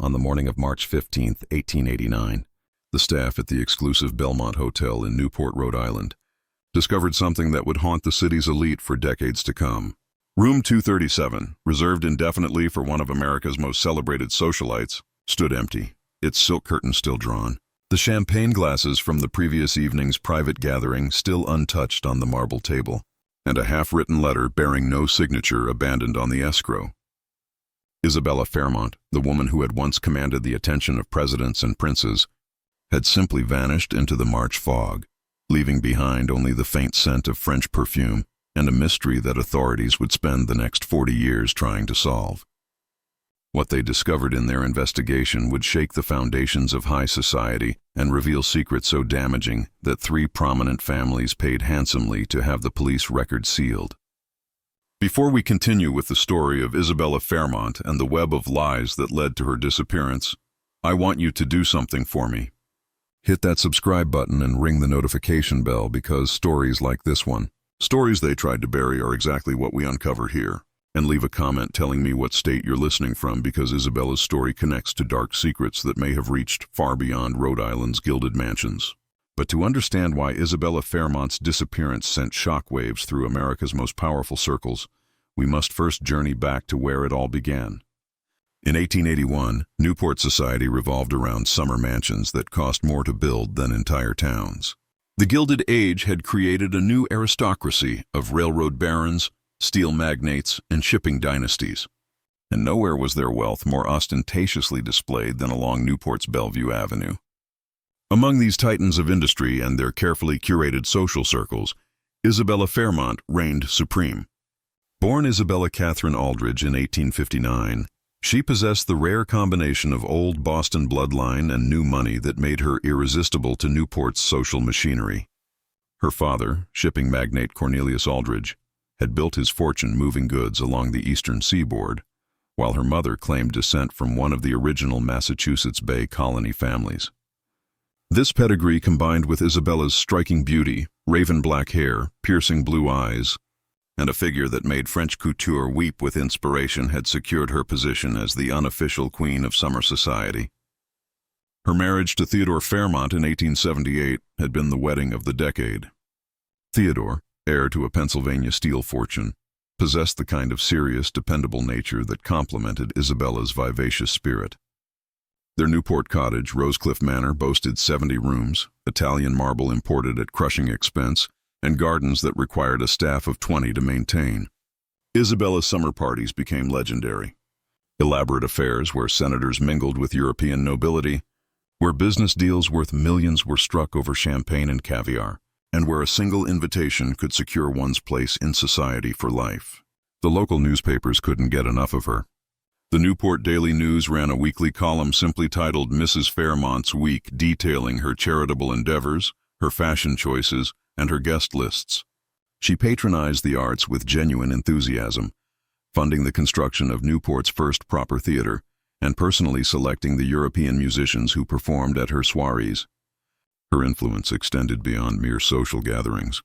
on the morning of March 15, 1889. The staff at the exclusive Belmont Hotel in Newport, Rhode Island, discovered something that would haunt the city's elite for decades to come. Room 237, reserved indefinitely for one of America's most celebrated socialites, stood empty, its silk curtains still drawn. The champagne glasses from the previous evening's private gathering still untouched on the marble table, and a half-written letter bearing no signature abandoned on the escrow. Isabella Fairmont, the woman who had once commanded the attention of presidents and princes, had simply vanished into the March fog, leaving behind only the faint scent of French perfume and a mystery that authorities would spend the next 40 years trying to solve. What they discovered in their investigation would shake the foundations of high society and reveal secrets so damaging that 3 prominent families paid handsomely to have the police record sealed. Before we continue with the story of Isabella Fairmont and the web of lies that led to her disappearance, I want you to do something for me. Hit that subscribe button and ring the notification bell, because stories like this one, stories they tried to bury, are exactly what we uncover here. And leave a comment telling me what state you're listening from, because Isabella's story connects to dark secrets that may have reached far beyond Rhode Island's gilded mansions. But to understand why Isabella Fairmont's disappearance sent shockwaves through America's most powerful circles, we must first journey back to where it all began. In 1881, Newport society revolved around summer mansions that cost more to build than entire towns. The Gilded Age had created a new aristocracy of railroad barons, steel magnates, and shipping dynasties, and nowhere was their wealth more ostentatiously displayed than along Newport's Bellevue Avenue. Among these titans of industry and their carefully curated social circles, Isabella Fairmont reigned supreme. Born Isabella Catherine Aldridge in 1859, she possessed the rare combination of old Boston bloodline and new money that made her irresistible to Newport's social machinery. Her father, shipping magnate Cornelius Aldridge, had built his fortune moving goods along the eastern seaboard, while her mother claimed descent from one of the original Massachusetts Bay Colony families. This pedigree, combined with Isabella's striking beauty, raven black hair, piercing blue eyes, and a figure that made French couture weep with inspiration, had secured her position as the unofficial queen of summer society. Her marriage to Theodore Fairmont in 1878 had been the wedding of the decade. Theodore, heir to a Pennsylvania steel fortune, possessed the kind of serious, dependable nature that complemented Isabella's vivacious spirit. Their Newport cottage, Rosecliff Manor, boasted 70 rooms, Italian marble imported at crushing expense, and gardens that required a staff of 20 to maintain. Isabella's summer parties became legendary. Elaborate affairs where senators mingled with European nobility, where business deals worth millions were struck over champagne and caviar, and where a single invitation could secure one's place in society for life. The local newspapers couldn't get enough of her. The Newport Daily News ran a weekly column simply titled Mrs. Fairmont's Week, detailing her charitable endeavors, her fashion choices, and her guest lists. She patronized the arts with genuine enthusiasm, funding the construction of Newport's first proper theater, and personally selecting the European musicians who performed at her soirees. Her influence extended beyond mere social gatherings.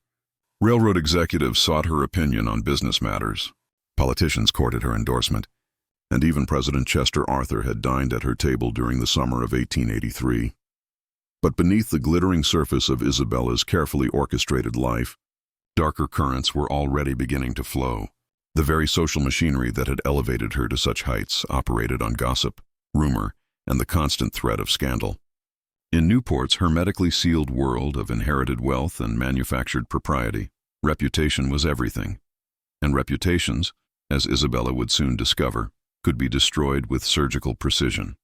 Railroad executives sought her opinion on business matters. Politicians courted her endorsement, and even President Chester Arthur had dined at her table during the summer of 1883. But beneath the glittering surface of Isabella's carefully orchestrated life, darker currents were already beginning to flow. The very social machinery that had elevated her to such heights operated on gossip, rumor, and the constant threat of scandal. In Newport's hermetically sealed world of inherited wealth and manufactured propriety, reputation was everything. And reputations, as Isabella would soon discover, could be destroyed with surgical precision.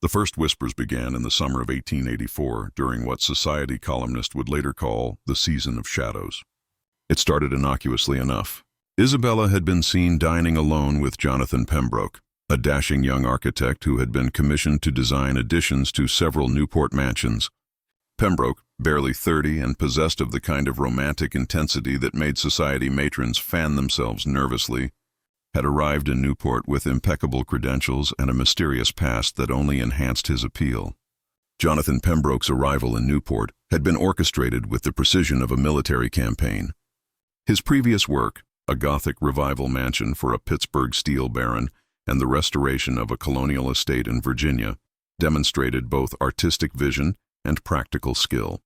The first whispers began in the summer of 1884, during what society columnists would later call the Season of Shadows. It started innocuously enough. Isabella had been seen dining alone with Jonathan Pembroke, a dashing young architect who had been commissioned to design additions to several Newport mansions. Pembroke, barely 30 and possessed of the kind of romantic intensity that made society matrons fan themselves nervously, had arrived in Newport with impeccable credentials and a mysterious past that only enhanced his appeal. Jonathan Pembroke's arrival in Newport had been orchestrated with the precision of a military campaign. His previous work, a Gothic revival mansion for a Pittsburgh steel baron, and the restoration of a colonial estate in Virginia demonstrated both artistic vision and practical skill.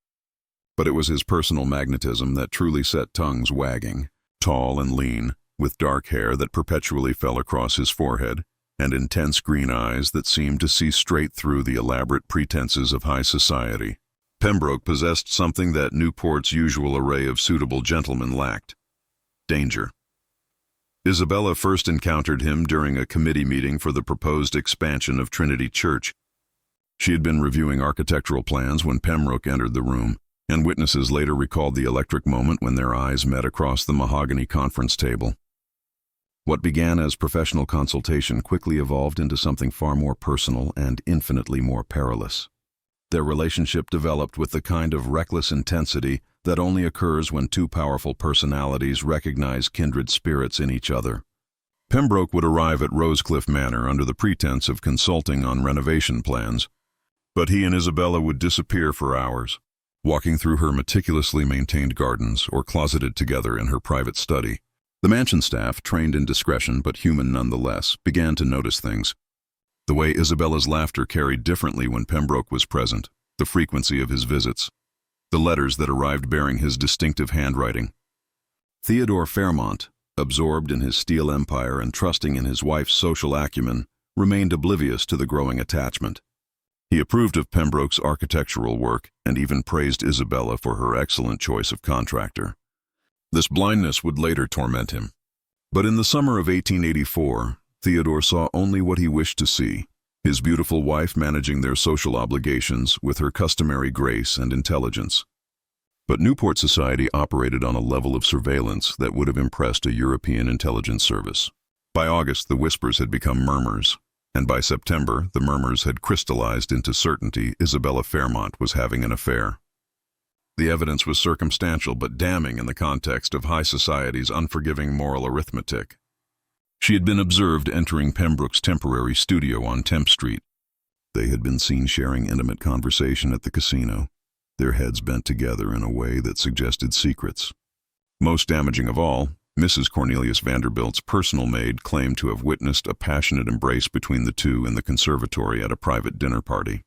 But it was his personal magnetism that truly set tongues wagging. Tall and lean, with dark hair that perpetually fell across his forehead, and intense green eyes that seemed to see straight through the elaborate pretenses of high society, Pembroke possessed something that Newport's usual array of suitable gentlemen lacked: danger. Isabella first encountered him during a committee meeting for the proposed expansion of Trinity Church. She had been reviewing architectural plans when Pembroke entered the room, and witnesses later recalled the electric moment when their eyes met across the mahogany conference table. What began as professional consultation quickly evolved into something far more personal and infinitely more perilous. Their relationship developed with the kind of reckless intensity that only occurs when two powerful personalities recognize kindred spirits in each other. Pembroke would arrive at Rosecliff Manor under the pretense of consulting on renovation plans, but he and Isabella would disappear for hours, walking through her meticulously maintained gardens or closeted together in her private study. The mansion staff, trained in discretion but human nonetheless, began to notice things. The way Isabella's laughter carried differently when Pembroke was present, the frequency of his visits, the letters that arrived bearing his distinctive handwriting. Theodore Fairmont, absorbed in his steel empire and trusting in his wife's social acumen, remained oblivious to the growing attachment. He approved of Pembroke's architectural work and even praised Isabella for her excellent choice of contractor. This blindness would later torment him. But in the summer of 1884, Theodore saw only what he wished to see: his beautiful wife managing their social obligations with her customary grace and intelligence. But Newport society operated on a level of surveillance that would have impressed a European intelligence service. By August, the whispers had become murmurs, and by September, the murmurs had crystallized into certainty Isabella Fairmont was having an affair. The evidence was circumstantial but damning in the context of high society's unforgiving moral arithmetic. She had been observed entering Pembroke's temporary studio on Temp Street. They had been seen sharing intimate conversation at the casino, their heads bent together in a way that suggested secrets. Most damaging of all, Mrs. Cornelius Vanderbilt's personal maid claimed to have witnessed a passionate embrace between the two in the conservatory at a private dinner party.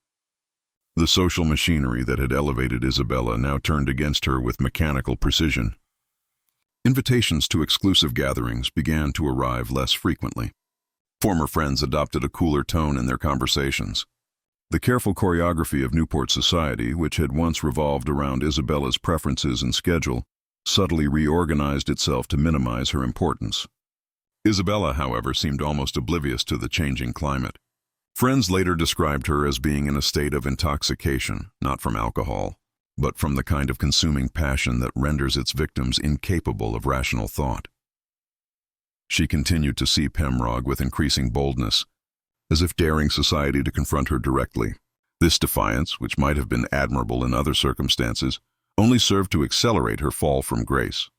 The social machinery that had elevated Isabella now turned against her with mechanical precision. Invitations to exclusive gatherings began to arrive less frequently. Former friends adopted a cooler tone in their conversations. The careful choreography of Newport society, which had once revolved around Isabella's preferences and schedule, subtly reorganized itself to minimize her importance. Isabella, however, seemed almost oblivious to the changing climate. Friends later described her as being in a state of intoxication, not from alcohol, but from the kind of consuming passion that renders its victims incapable of rational thought. She continued to see Pembroke with increasing boldness, as if daring society to confront her directly. This defiance, which might have been admirable in other circumstances, only served to accelerate her fall from grace.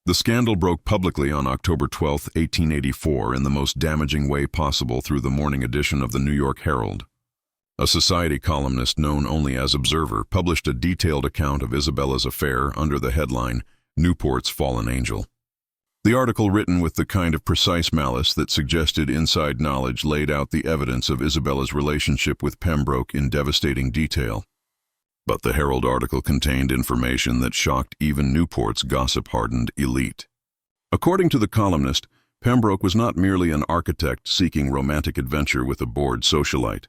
The scandal broke publicly on October 12, 1884, in the most damaging way possible through the morning edition of the New York Herald. A society columnist known only as Observer published a detailed account of Isabella's affair under the headline, "Newport's Fallen Angel." The article, written with the kind of precise malice that suggested inside knowledge, laid out the evidence of Isabella's relationship with Pembroke in devastating detail. But the Herald article contained information that shocked even Newport's gossip-hardened elite. According to the columnist, Pembroke was not merely an architect seeking romantic adventure with a bored socialite.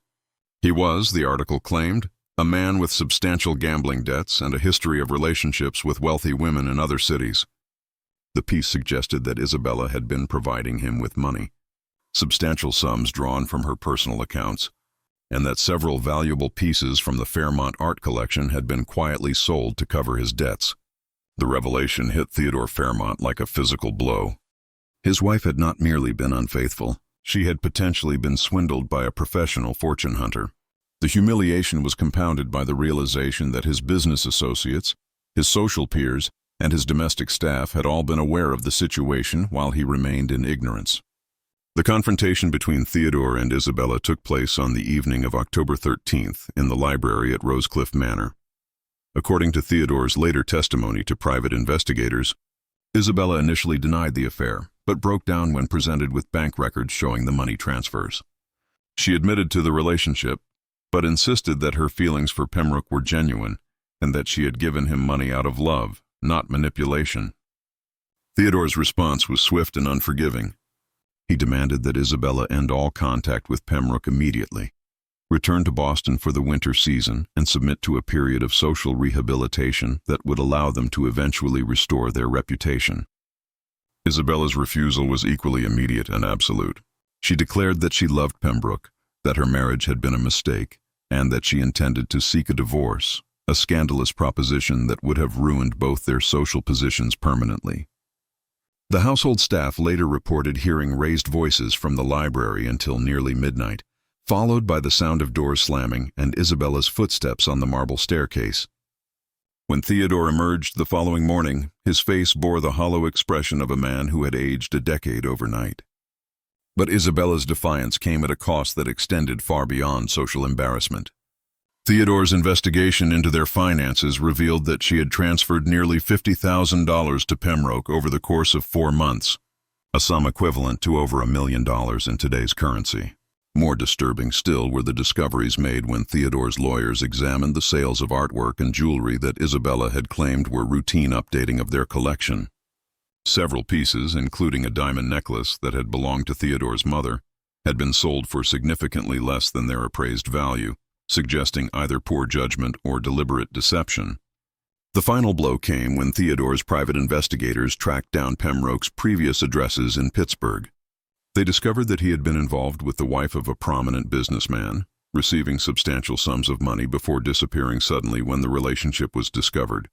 He was, the article claimed, a man with substantial gambling debts and a history of relationships with wealthy women in other cities. The piece suggested that Isabella had been providing him with money, substantial sums drawn from her personal accounts, and that several valuable pieces from the Fairmont art collection had been quietly sold to cover his debts. The revelation hit Theodore Fairmont like a physical blow. His wife had not merely been unfaithful, she had potentially been swindled by a professional fortune hunter. The humiliation was compounded by the realization that his business associates, his social peers, and his domestic staff had all been aware of the situation while he remained in ignorance. The confrontation between Theodore and Isabella took place on the evening of October 13th in the library at Rosecliff Manor. According to Theodore's later testimony to private investigators, Isabella initially denied the affair, but broke down when presented with bank records showing the money transfers. She admitted to the relationship, but insisted that her feelings for Pembroke were genuine and that she had given him money out of love, not manipulation. Theodore's response was swift and unforgiving. He demanded that Isabella end all contact with Pembroke immediately, return to Boston for the winter season, and submit to a period of social rehabilitation that would allow them to eventually restore their reputation. Isabella's refusal was equally immediate and absolute. She declared that she loved Pembroke, that her marriage had been a mistake, and that she intended to seek a divorce, a scandalous proposition that would have ruined both their social positions permanently. The household staff later reported hearing raised voices from the library until nearly midnight, followed by the sound of doors slamming and Isabella's footsteps on the marble staircase. When Theodore emerged the following morning, his face bore the hollow expression of a man who had aged a decade overnight. But Isabella's defiance came at a cost that extended far beyond social embarrassment. Theodore's investigation into their finances revealed that she had transferred nearly $50,000 to Pembroke over the course of 4 months, a sum equivalent to over $1 million in today's currency. More disturbing still were the discoveries made when Theodore's lawyers examined the sales of artwork and jewelry that Isabella had claimed were routine updating of their collection. Several pieces, including a diamond necklace that had belonged to Theodore's mother, had been sold for significantly less than their appraised value, suggesting either poor judgment or deliberate deception. The final blow came when Theodore's private investigators tracked down Pembroke's previous addresses in Pittsburgh. They discovered that he had been involved with the wife of a prominent businessman, receiving substantial sums of money before disappearing suddenly when the relationship was discovered.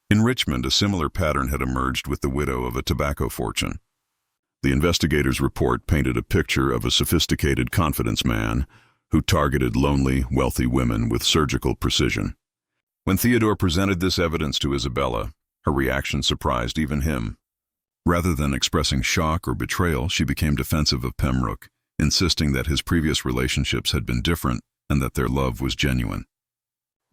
In Richmond, a similar pattern had emerged with the widow of a tobacco fortune. The investigators' report painted a picture of a sophisticated confidence man who targeted lonely, wealthy women with surgical precision. When Theodore presented this evidence to Isabella, her reaction surprised even him. Rather than expressing shock or betrayal, she became defensive of Pembroke, insisting that his previous relationships had been different and that their love was genuine.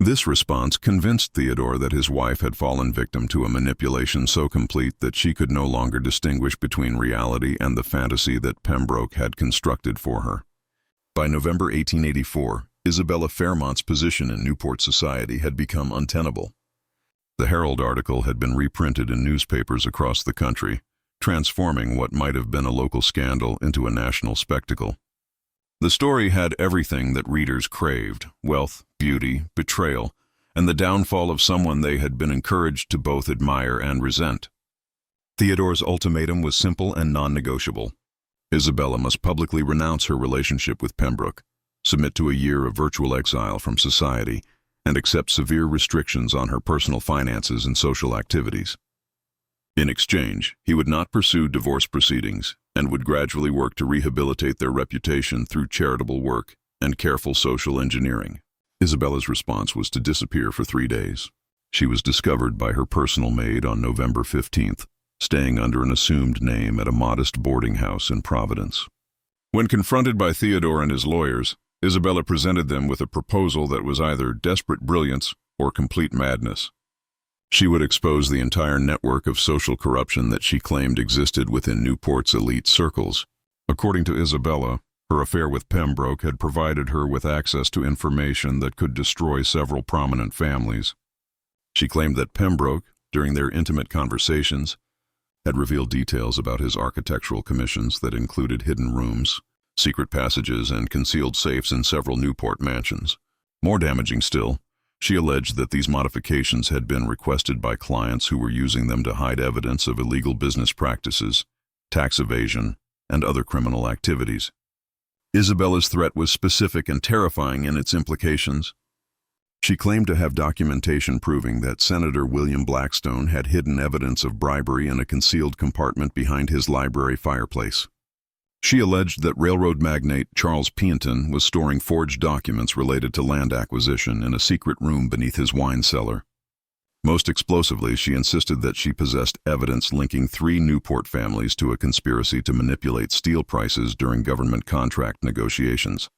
This response convinced Theodore that his wife had fallen victim to a manipulation so complete that she could no longer distinguish between reality and the fantasy that Pembroke had constructed for her. By November 1884, Isabella Fairmont's position in Newport society had become untenable. The Herald article had been reprinted in newspapers across the country, transforming what might have been a local scandal into a national spectacle. The story had everything that readers craved: wealth, beauty, betrayal, and the downfall of someone they had been encouraged to both admire and resent. Theodore's ultimatum was simple and non-negotiable. Isabella must publicly renounce her relationship with Pembroke, submit to a year of virtual exile from society, and accept severe restrictions on her personal finances and social activities. In exchange, he would not pursue divorce proceedings and would gradually work to rehabilitate their reputation through charitable work and careful social engineering. Isabella's response was to disappear for 3 days. She was discovered by her personal maid on November 15th, staying under an assumed name at a modest boarding house in Providence. When confronted by Theodore and his lawyers, Isabella presented them with a proposal that was either desperate brilliance or complete madness. She would expose the entire network of social corruption that she claimed existed within Newport's elite circles. According to Isabella, her affair with Pembroke had provided her with access to information that could destroy several prominent families. She claimed that Pembroke, during their intimate conversations, had revealed details about his architectural commissions that included hidden rooms, secret passages, and concealed safes in several Newport mansions. More damaging still, she alleged that these modifications had been requested by clients who were using them to hide evidence of illegal business practices, tax evasion, and other criminal activities. Isabella's threat was specific and terrifying in its implications. She claimed to have documentation proving that Senator William Blackstone had hidden evidence of bribery in a concealed compartment behind his library fireplace. She alleged that railroad magnate Charles Pianton was storing forged documents related to land acquisition in a secret room beneath his wine cellar. Most explosively, she insisted that she possessed evidence linking 3 Newport families to a conspiracy to manipulate steel prices during government contract negotiations.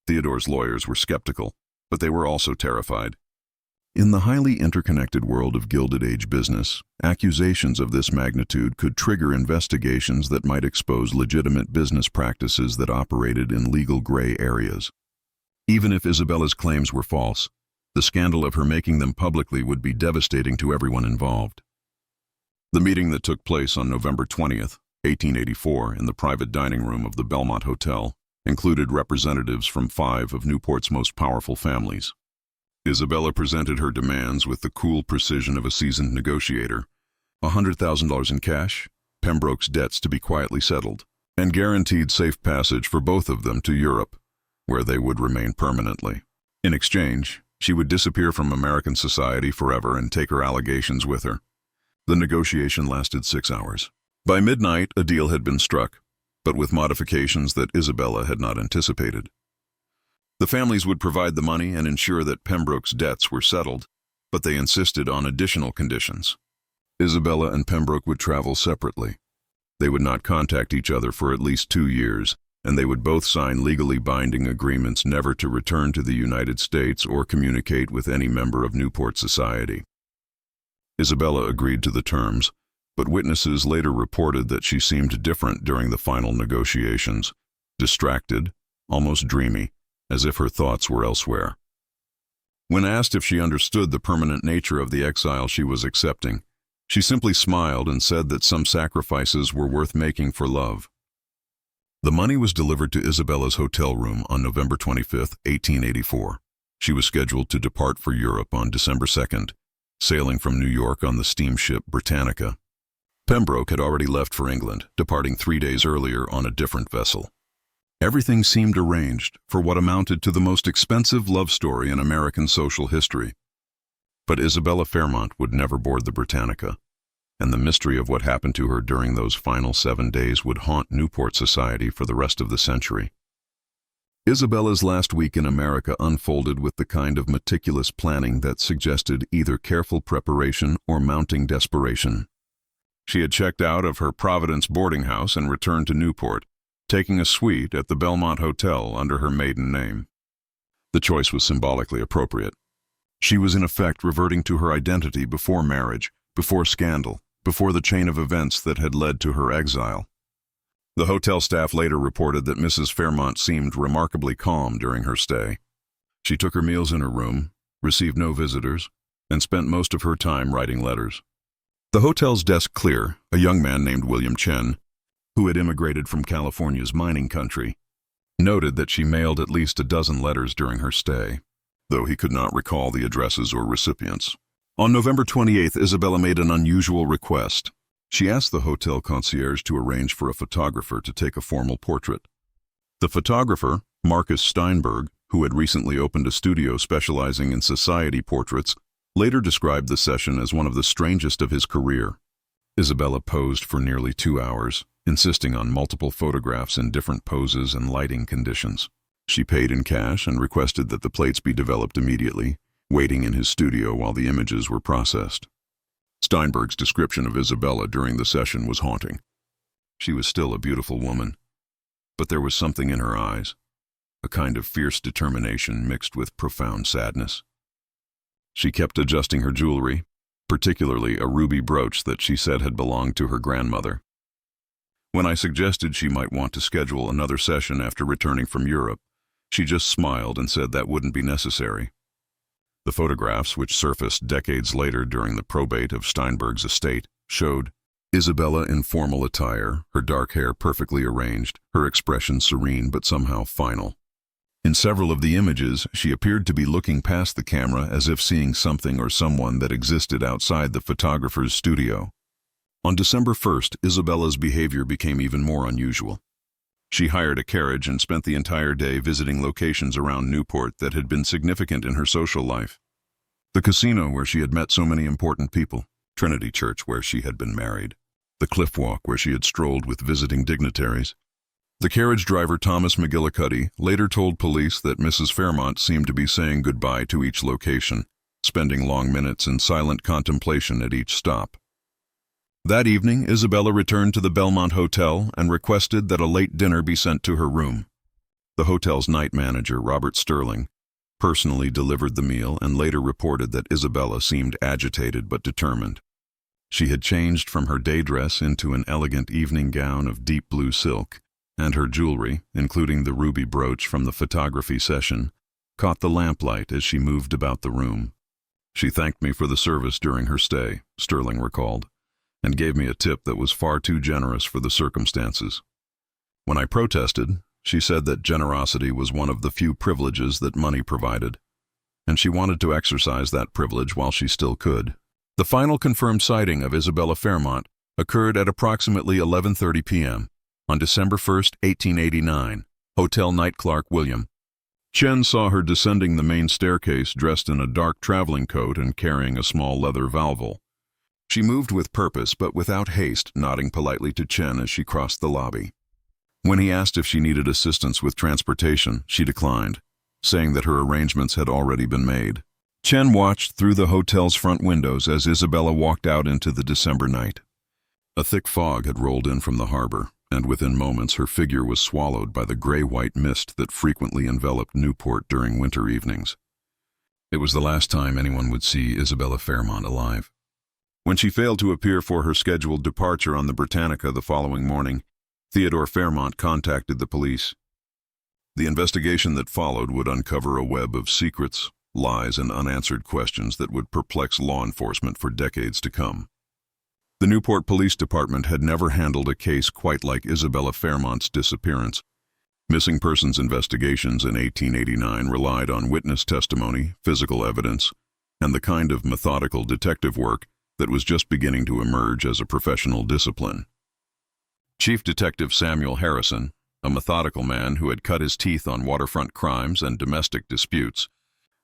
Theodore's lawyers were skeptical, but they were also terrified. In the highly interconnected world of Gilded Age business, accusations of this magnitude could trigger investigations that might expose legitimate business practices that operated in legal gray areas. Even if Isabella's claims were false, the scandal of her making them publicly would be devastating to everyone involved. The meeting that took place on November 20th, 1884, in the private dining room of the Belmont Hotel included representatives from 5 of Newport's most powerful families. Isabella presented her demands with the cool precision of a seasoned negotiator: $100,000 in cash, Pembroke's debts to be quietly settled, and guaranteed safe passage for both of them to Europe, where they would remain permanently. In exchange, she would disappear from American society forever and take her allegations with her. The negotiation lasted 6 hours. By midnight, a deal had been struck, but with modifications that Isabella had not anticipated. The families would provide the money and ensure that Pembroke's debts were settled, but they insisted on additional conditions. Isabella and Pembroke would travel separately. They would not contact each other for at least 2 years, and they would both sign legally binding agreements never to return to the United States or communicate with any member of Newport society. Isabella agreed to the terms, but witnesses later reported that she seemed different during the final negotiations, distracted, almost dreamy, as if her thoughts were elsewhere. When asked if she understood the permanent nature of the exile she was accepting, she simply smiled and said that some sacrifices were worth making for love. The money was delivered to Isabella's hotel room on November 25, 1884. She was scheduled to depart for Europe on December 2nd, sailing from New York on the steamship Britannica. Pembroke had already left for England, departing 3 days earlier on a different vessel. Everything seemed arranged for what amounted to the most expensive love story in American social history. But Isabella Fairmont would never board the Britannica, and the mystery of what happened to her during those final 7 days would haunt Newport society for the rest of the century. Isabella's last week in America unfolded with the kind of meticulous planning that suggested either careful preparation or mounting desperation. She had checked out of her Providence boarding house and returned to Newport, taking a suite at the Belmont Hotel under her maiden name. The choice was symbolically appropriate. She was in effect reverting to her identity before marriage, before scandal, before the chain of events that had led to her exile. The hotel staff later reported that Mrs. Fairmont seemed remarkably calm during her stay. She took her meals in her room, received no visitors, and spent most of her time writing letters. The hotel's desk clear, a young man named William Chen, who had immigrated from California's mining country, noted that she mailed at least a dozen letters during her stay, though he could not recall the addresses or recipients. On November 28th, Isabella made an unusual request. She asked the hotel concierge to arrange for a photographer to take a formal portrait. The photographer, Marcus Steinberg, who had recently opened a studio specializing in society portraits, later described the session as one of the strangest of his career. Isabella posed for nearly 2 hours, insisting on multiple photographs in different poses and lighting conditions. She paid in cash and requested that the plates be developed immediately, waiting in his studio while the images were processed. Steinberg's description of Isabella during the session was haunting. She was still a beautiful woman, but there was something in her eyes, a kind of fierce determination mixed with profound sadness. She kept adjusting her jewelry, particularly a ruby brooch that she said had belonged to her grandmother. When I suggested she might want to schedule another session after returning from Europe, she just smiled and said that wouldn't be necessary. The photographs, which surfaced decades later during the probate of Steinberg's estate, showed Isabella in formal attire, her dark hair perfectly arranged, her expression serene but somehow final. In several of the images, she appeared to be looking past the camera as if seeing something or someone that existed outside the photographer's studio. On December 1st, Isabella's behavior became even more unusual. She hired a carriage and spent the entire day visiting locations around Newport that had been significant in her social life. The casino where she had met so many important people, Trinity Church where she had been married, the cliff walk where she had strolled with visiting dignitaries. The carriage driver Thomas McGillicuddy later told police that Mrs. Fairmont seemed to be saying goodbye to each location, spending long minutes in silent contemplation at each stop. That evening, Isabella returned to the Belmont Hotel and requested that a late dinner be sent to her room. The hotel's night manager, Robert Sterling, personally delivered the meal, and later reported that Isabella seemed agitated but determined. She had changed from her day dress into an elegant evening gown of deep blue silk, and her jewelry, including the ruby brooch from the photography session, caught the lamplight as she moved about the room. She thanked me for the service during her stay, Sterling recalled, and gave me a tip that was far too generous for the circumstances. When I protested, she said that generosity was one of the few privileges that money provided, and she wanted to exercise that privilege while she still could. The final confirmed sighting of Isabella Fairmont occurred at approximately 11:30 p.m. on December 1, 1889, Hotel Night Clark William. Chen saw her descending the main staircase dressed in a dark traveling coat and carrying a small leather valvel. She moved with purpose but without haste, nodding politely to Chen as she crossed the lobby. When he asked if she needed assistance with transportation, she declined, saying that her arrangements had already been made. Chen watched through the hotel's front windows as Isabella walked out into the December night. A thick fog had rolled in from the harbor, and within moments her figure was swallowed by the gray-white mist that frequently enveloped Newport during winter evenings. It was the last time anyone would see Isabella Fairmont alive. When she failed to appear for her scheduled departure on the Britannica the following morning, Theodore Fairmont contacted the police. The investigation that followed would uncover a web of secrets, lies, and unanswered questions that would perplex law enforcement for decades to come. The Newport Police Department had never handled a case quite like Isabella Fairmont's disappearance. Missing persons investigations in 1889 relied on witness testimony, physical evidence, and the kind of methodical detective work that was just beginning to emerge as a professional discipline. Chief Detective Samuel Harrison, a methodical man who had cut his teeth on waterfront crimes and domestic disputes,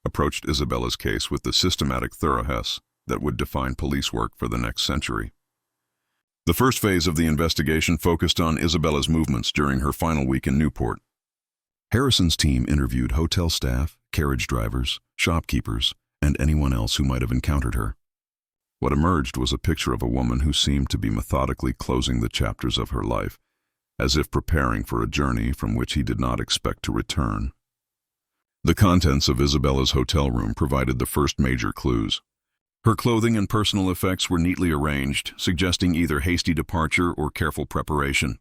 approached Isabella's case with the systematic thoroughness that would define police work for the next century. The first phase of the investigation focused on Isabella's movements during her final week in Newport. Harrison's team interviewed hotel staff, carriage drivers, shopkeepers, and anyone else who might have encountered her. What emerged was a picture of a woman who seemed to be methodically closing the chapters of her life, as if preparing for a journey from which he did not expect to return. The contents of Isabella's hotel room provided the first major clues. Her clothing and personal effects were neatly arranged, suggesting either hasty departure or careful preparation.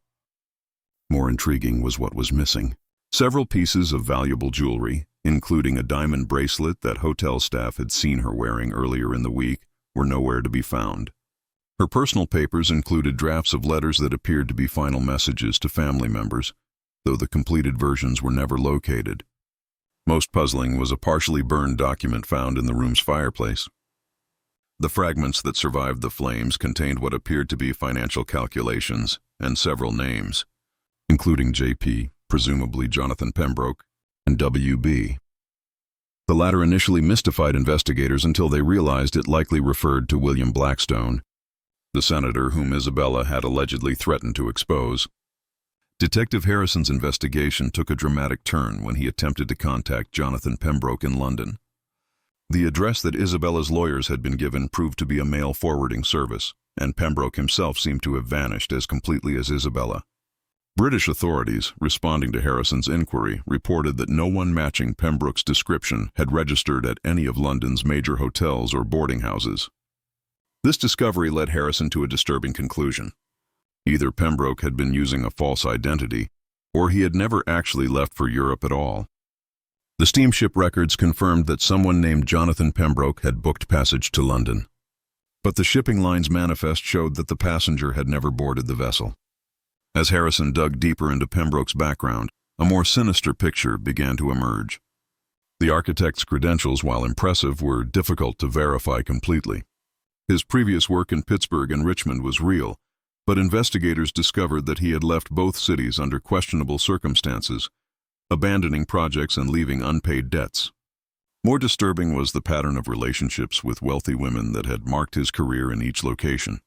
More intriguing was what was missing. Several pieces of valuable jewelry, including a diamond bracelet that hotel staff had seen her wearing earlier in the week, were nowhere to be found. Her personal papers included drafts of letters that appeared to be final messages to family members, though the completed versions were never located. Most puzzling was a partially burned document found in the room's fireplace. The fragments that survived the flames contained what appeared to be financial calculations and several names, including J.P., presumably Jonathan Pembroke, and W.B. The latter initially mystified investigators until they realized it likely referred to William Blackstone, the senator whom Isabella had allegedly threatened to expose. Detective Harrison's investigation took a dramatic turn when he attempted to contact Jonathan Pembroke in London. The address that Isabella's lawyers had been given proved to be a mail forwarding service, and Pembroke himself seemed to have vanished as completely as Isabella. British authorities, responding to Harrison's inquiry, reported that no one matching Pembroke's description had registered at any of London's major hotels or boarding houses. This discovery led Harrison to a disturbing conclusion. Either Pembroke had been using a false identity, or he had never actually left for Europe at all. The steamship records confirmed that someone named Jonathan Pembroke had booked passage to London. But the shipping line's manifest showed that the passenger had never boarded the vessel. As Harrison dug deeper into Pembroke's background, a more sinister picture began to emerge. The architect's credentials, while impressive, were difficult to verify completely. His previous work in Pittsburgh and Richmond was real, but investigators discovered that he had left both cities under questionable circumstances, abandoning projects and leaving unpaid debts. More disturbing was the pattern of relationships with wealthy women that had marked his career in each location.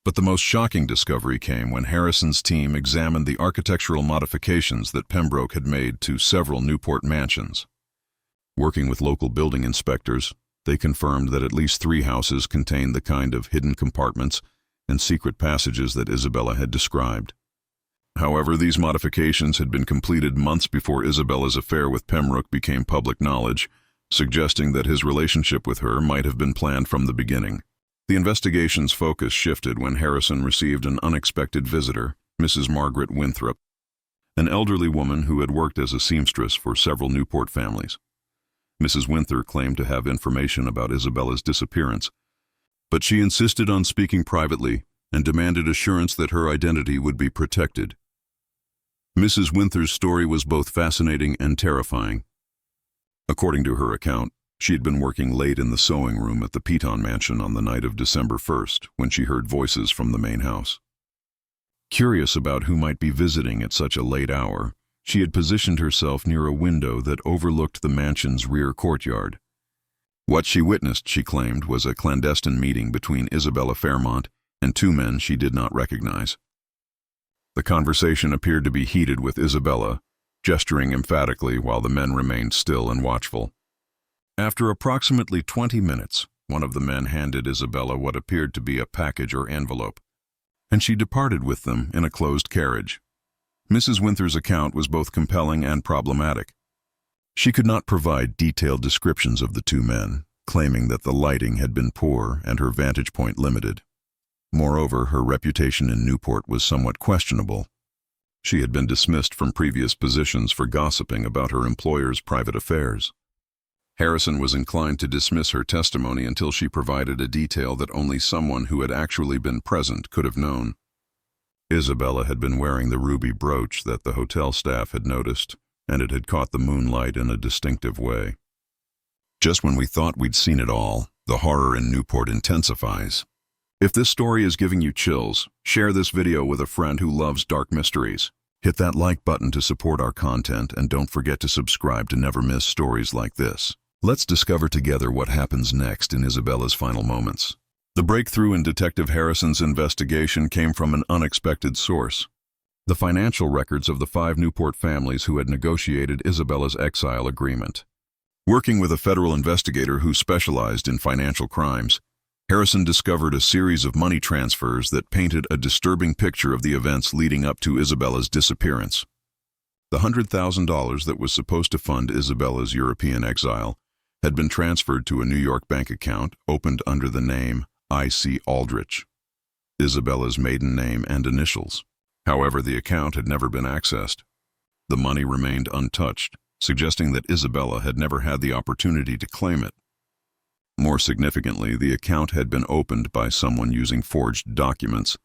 But the most shocking discovery came when Harrison's team examined the architectural modifications that Pembroke had made to several Newport mansions. Working with local building inspectors, they confirmed that at least 3 houses contained the kind of hidden compartments and secret passages that Isabella had described. However, these modifications had been completed months before Isabella's affair with Pembroke became public knowledge, suggesting that his relationship with her might have been planned from the beginning. The investigation's focus shifted when Harrison received an unexpected visitor, Mrs. Margaret Winthrop, an elderly woman who had worked as a seamstress for several Newport families. Mrs. Winthrop claimed to have information about Isabella's disappearance, but she insisted on speaking privately and demanded assurance that her identity would be protected. Mrs. Winthrop's story was both fascinating and terrifying. According to her account, she had been working late in the sewing room at the Piton mansion on the night of December 1st when she heard voices from the main house. Curious about who might be visiting at such a late hour, she had positioned herself near a window that overlooked the mansion's rear courtyard. What she witnessed, she claimed, was a clandestine meeting between Isabella Fairmont and two men she did not recognize. The conversation appeared to be heated, with Isabella gesturing emphatically while the men remained still and watchful. After approximately 20 minutes, one of the men handed Isabella what appeared to be a package or envelope, and she departed with them in a closed carriage. Mrs. Winthrop's account was both compelling and problematic. She could not provide detailed descriptions of the two men, claiming that the lighting had been poor and her vantage point limited. Moreover, her reputation in Newport was somewhat questionable. She had been dismissed from previous positions for gossiping about her employer's private affairs. Harrison was inclined to dismiss her testimony until she provided a detail that only someone who had actually been present could have known. Isabella had been wearing the ruby brooch that the hotel staff had noticed, and it had caught the moonlight in a distinctive way. Just when we thought we'd seen it all, the horror in Newport intensifies. If this story is giving you chills, share this video with a friend who loves dark mysteries. Hit that like button to support our content, and don't forget to subscribe to never miss stories like this. Let's discover together what happens next in Isabella's final moments. The breakthrough in Detective Harrison's investigation came from an unexpected source: the financial records of the 5 Newport families who had negotiated Isabella's exile agreement. Working with a federal investigator who specialized in financial crimes, Harrison discovered a series of money transfers that painted a disturbing picture of the events leading up to Isabella's disappearance. The $100,000 that was supposed to fund Isabella's European exile had been transferred to a New York bank account opened under the name I.C. Aldrich, Isabella's maiden name and initials. However, the account had never been accessed. The money remained untouched, suggesting that Isabella had never had the opportunity to claim it. More significantly, the account had been opened by someone using forged documents,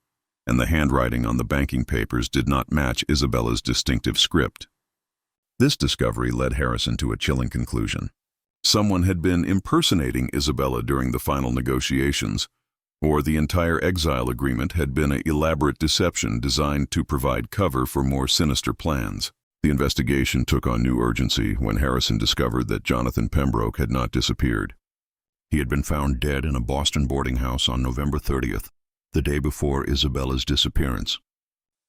and the handwriting on the banking papers did not match Isabella's distinctive script. This discovery led Harrison to a chilling conclusion. Someone had been impersonating Isabella during the final negotiations, or the entire exile agreement had been an elaborate deception designed to provide cover for more sinister plans. The investigation took on new urgency when Harrison discovered that Jonathan Pembroke had not disappeared. He had been found dead in a Boston boarding house on November 30th, the day before Isabella's disappearance.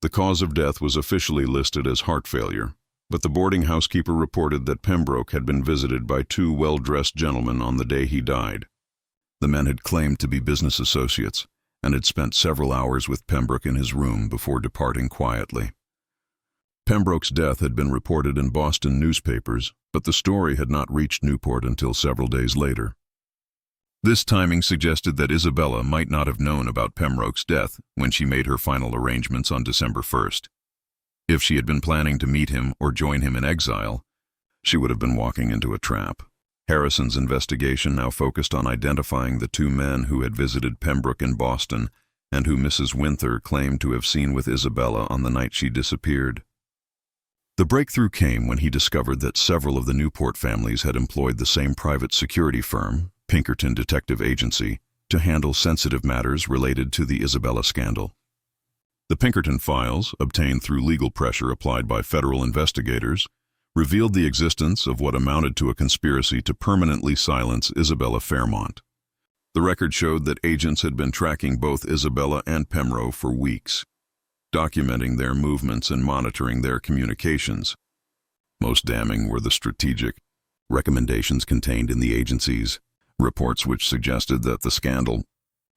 The cause of death was officially listed as heart failure, but the boarding housekeeper reported that Pembroke had been visited by 2 well-dressed gentlemen on the day he died. The men had claimed to be business associates and had spent several hours with Pembroke in his room before departing quietly. Pembroke's death had been reported in Boston newspapers, but the story had not reached Newport until several days later. This timing suggested that Isabella might not have known about Pembroke's death when she made her final arrangements on December 1st. If she had been planning to meet him or join him in exile, she would have been walking into a trap. Harrison's investigation now focused on identifying the 2 men who had visited Pembroke in Boston and who Mrs. Winthrop claimed to have seen with Isabella on the night she disappeared. The breakthrough came when he discovered that several of the Newport families had employed the same private security firm, Pinkerton Detective Agency, to handle sensitive matters related to the Isabella scandal. The Pinkerton files, obtained through legal pressure applied by federal investigators, revealed the existence of what amounted to a conspiracy to permanently silence Isabella Fairmont. The record showed that agents had been tracking both Isabella and Pembroke for weeks, documenting their movements and monitoring their communications. Most damning were the strategic recommendations contained in the agency's reports, which suggested that the scandal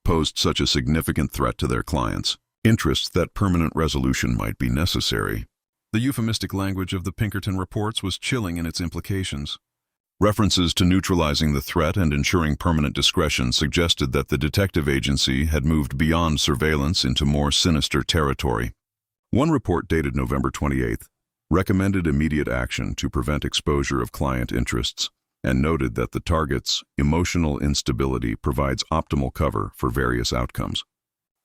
posed such a significant threat to their clients, interests that permanent resolution might be necessary. The euphemistic language of the Pinkerton reports was chilling in its implications. References to neutralizing the threat and ensuring permanent discretion suggested that the detective agency had moved beyond surveillance into more sinister territory. One report dated November 28th recommended immediate action to prevent exposure of client interests and noted that the target's emotional instability provides optimal cover for various outcomes.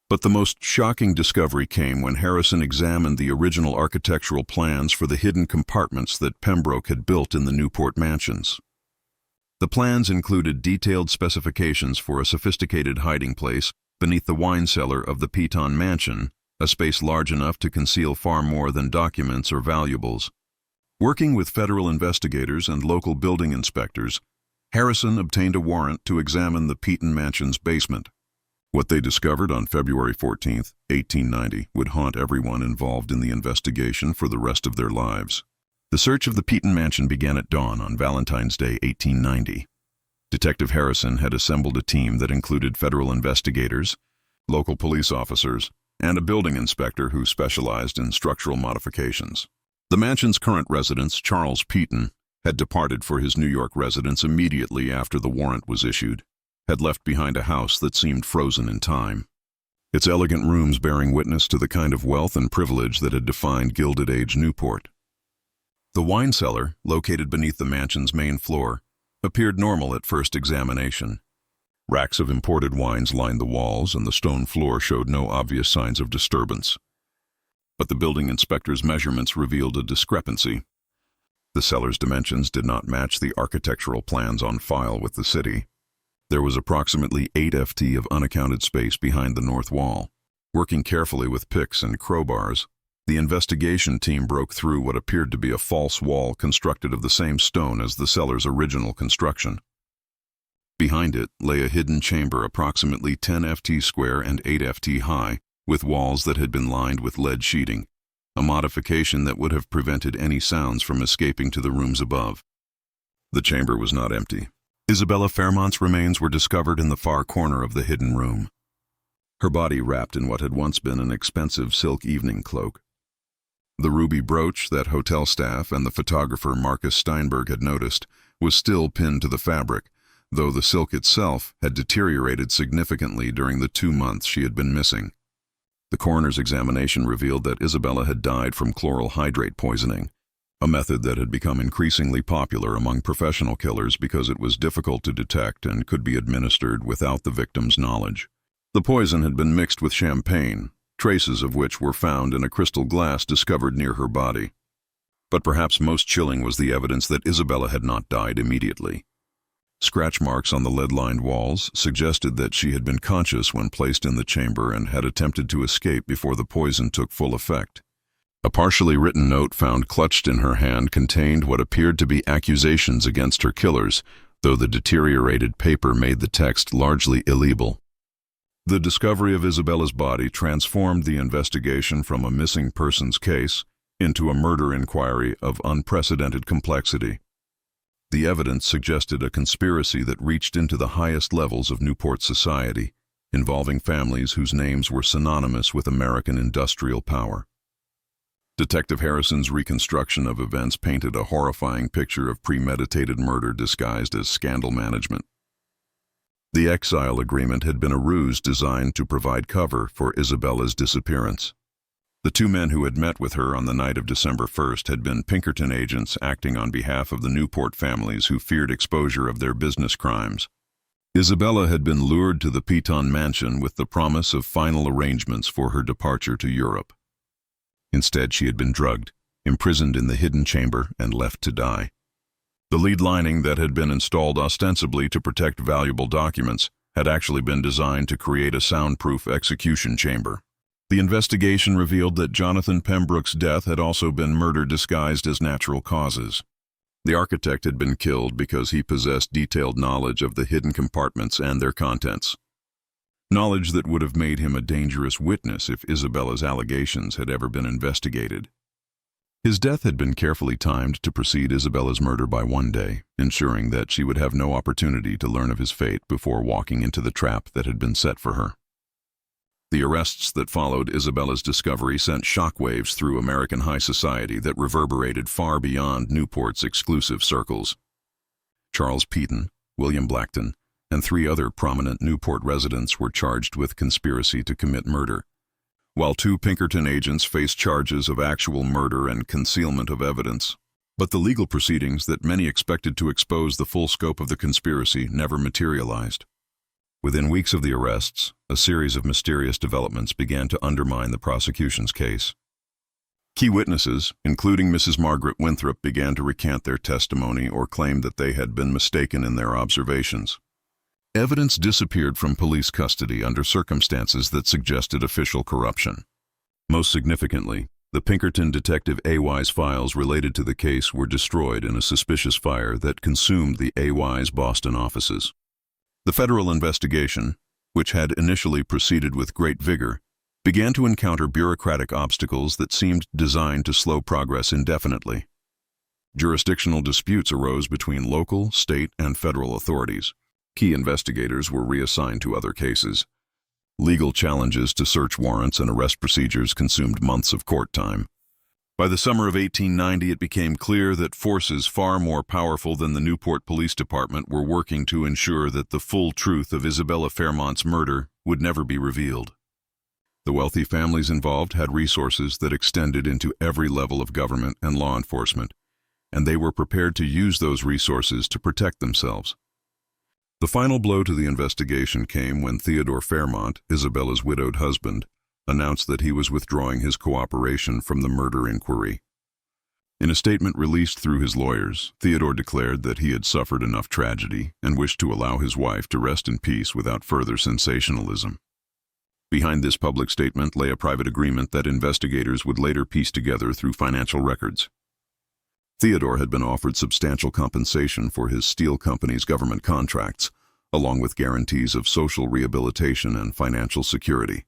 But the most shocking discovery came when Harrison examined the original architectural plans for the hidden compartments that Pembroke had built in the Newport mansions. The plans included detailed specifications for a sophisticated hiding place beneath the wine cellar of the Piton mansion, a space large enough to conceal far more than documents or valuables. Working with federal investigators and local building inspectors, Harrison obtained a warrant to examine the Piton mansion's basement. What they discovered on February 14, 1890, would haunt everyone involved in the investigation for the rest of their lives. The search of the Piton mansion began at dawn on Valentine's Day, 1890. Detective Harrison had assembled a team that included federal investigators, local police officers, and a building inspector who specialized in structural modifications. The mansion's current resident, Charles Piton, had departed for his New York residence immediately after the warrant was issued, had left behind a house that seemed frozen in time, its elegant rooms bearing witness to the kind of wealth and privilege that had defined Gilded Age Newport. The wine cellar, located beneath the mansion's main floor, appeared normal at first examination. Racks of imported wines lined the walls, and the stone floor showed no obvious signs of disturbance. But the building inspector's measurements revealed a discrepancy. The cellar's dimensions did not match the architectural plans on file with the city. There was approximately 8 ft of unaccounted space behind the north wall. Working carefully with picks and crowbars, the investigation team broke through what appeared to be a false wall constructed of the same stone as the cellar's original construction. Behind it lay a hidden chamber approximately 10 ft square and 8 ft high, with walls that had been lined with lead sheeting, a modification that would have prevented any sounds from escaping to the rooms above. The chamber was not empty. Isabella Fairmont's remains were discovered in the far corner of the hidden room, her body wrapped in what had once been an expensive silk evening cloak. The ruby brooch that hotel staff and the photographer Marcus Steinberg had noticed was still pinned to the fabric, though the silk itself had deteriorated significantly during the 2 months she had been missing. The coroner's examination revealed that Isabella had died from chloral hydrate poisoning, a method that had become increasingly popular among professional killers because it was difficult to detect and could be administered without the victim's knowledge. The poison had been mixed with champagne, traces of which were found in a crystal glass discovered near her body. But perhaps most chilling was the evidence that Isabella had not died immediately. Scratch marks on the lead-lined walls suggested that she had been conscious when placed in the chamber and had attempted to escape before the poison took full effect. A partially written note found clutched in her hand contained what appeared to be accusations against her killers, though the deteriorated paper made the text largely illegible. The discovery of Isabella's body transformed the investigation from a missing persons case into a murder inquiry of unprecedented complexity. The evidence suggested a conspiracy that reached into the highest levels of Newport society, involving families whose names were synonymous with American industrial power. Detective Harrison's reconstruction of events painted a horrifying picture of premeditated murder disguised as scandal management. The exile agreement had been a ruse designed to provide cover for Isabella's disappearance. The 2 men who had met with her on the night of December 1st had been Pinkerton agents acting on behalf of the Newport families who feared exposure of their business crimes. Isabella had been lured to the Piton mansion with the promise of final arrangements for her departure to Europe. Instead, she had been drugged, imprisoned in the hidden chamber, and left to die. The lead lining that had been installed ostensibly to protect valuable documents had actually been designed to create a soundproof execution chamber. The investigation revealed that Jonathan Pembroke's death had also been murder disguised as natural causes. The architect had been killed because he possessed detailed knowledge of the hidden compartments and their contents. Knowledge that would have made him a dangerous witness if Isabella's allegations had ever been investigated. His death had been carefully timed to precede Isabella's murder by 1 day, ensuring that she would have no opportunity to learn of his fate before walking into the trap that had been set for her. The arrests that followed Isabella's discovery sent shockwaves through American high society that reverberated far beyond Newport's exclusive circles. Charles Peyton, William Blackton, and 3 other prominent Newport residents were charged with conspiracy to commit murder, while 2 Pinkerton agents faced charges of actual murder and concealment of evidence. But the legal proceedings that many expected to expose the full scope of the conspiracy never materialized. Within weeks of the arrests, a series of mysterious developments began to undermine the prosecution's case. Key witnesses, including Mrs. Margaret Winthrop, began to recant their testimony or claim that they had been mistaken in their observations. Evidence disappeared from police custody under circumstances that suggested official corruption. Most significantly, the Pinkerton Detective AY's files related to the case were destroyed in a suspicious fire that consumed the AY's Boston offices. The federal investigation, which had initially proceeded with great vigor, began to encounter bureaucratic obstacles that seemed designed to slow progress indefinitely. Jurisdictional disputes arose between local, state, and federal authorities. Key investigators were reassigned to other cases. Legal challenges to search warrants and arrest procedures consumed months of court time. By the summer of 1890, it became clear that forces far more powerful than the Newport Police Department were working to ensure that the full truth of Isabella Fairmont's murder would never be revealed. The wealthy families involved had resources that extended into every level of government and law enforcement, and they were prepared to use those resources to protect themselves. The final blow to the investigation came when Theodore Fairmont, Isabella's widowed husband, announced that he was withdrawing his cooperation from the murder inquiry. In a statement released through his lawyers, Theodore declared that he had suffered enough tragedy and wished to allow his wife to rest in peace without further sensationalism. Behind this public statement lay a private agreement that investigators would later piece together through financial records. Theodore had been offered substantial compensation for his steel company's government contracts, along with guarantees of social rehabilitation and financial security.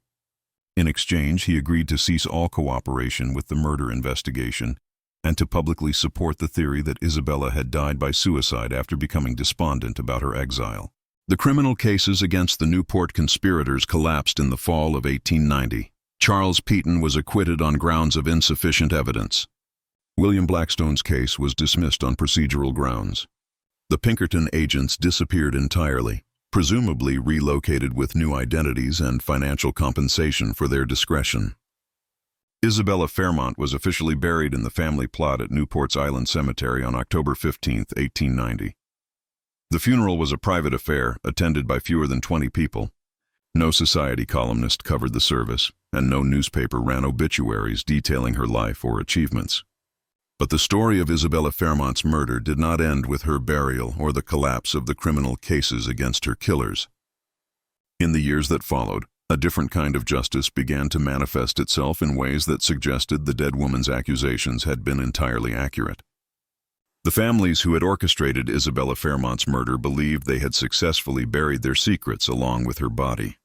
In exchange, he agreed to cease all cooperation with the murder investigation and to publicly support the theory that Isabella had died by suicide after becoming despondent about her exile. The criminal cases against the Newport conspirators collapsed in the fall of 1890. Charles Peyton was acquitted on grounds of insufficient evidence. William Blackstone's case was dismissed on procedural grounds. The Pinkerton agents disappeared entirely, presumably relocated with new identities and financial compensation for their discretion. Isabella Fairmont was officially buried in the family plot at Newport's Island Cemetery on October 15, 1890. The funeral was a private affair, attended by fewer than 20 people. No society columnist covered the service, and no newspaper ran obituaries detailing her life or achievements. But the story of Isabella Fairmont's murder did not end with her burial or the collapse of the criminal cases against her killers. In the years that followed, a different kind of justice began to manifest itself in ways that suggested the dead woman's accusations had been entirely accurate. The families who had orchestrated Isabella Fairmont's murder believed they had successfully buried their secrets along with her body.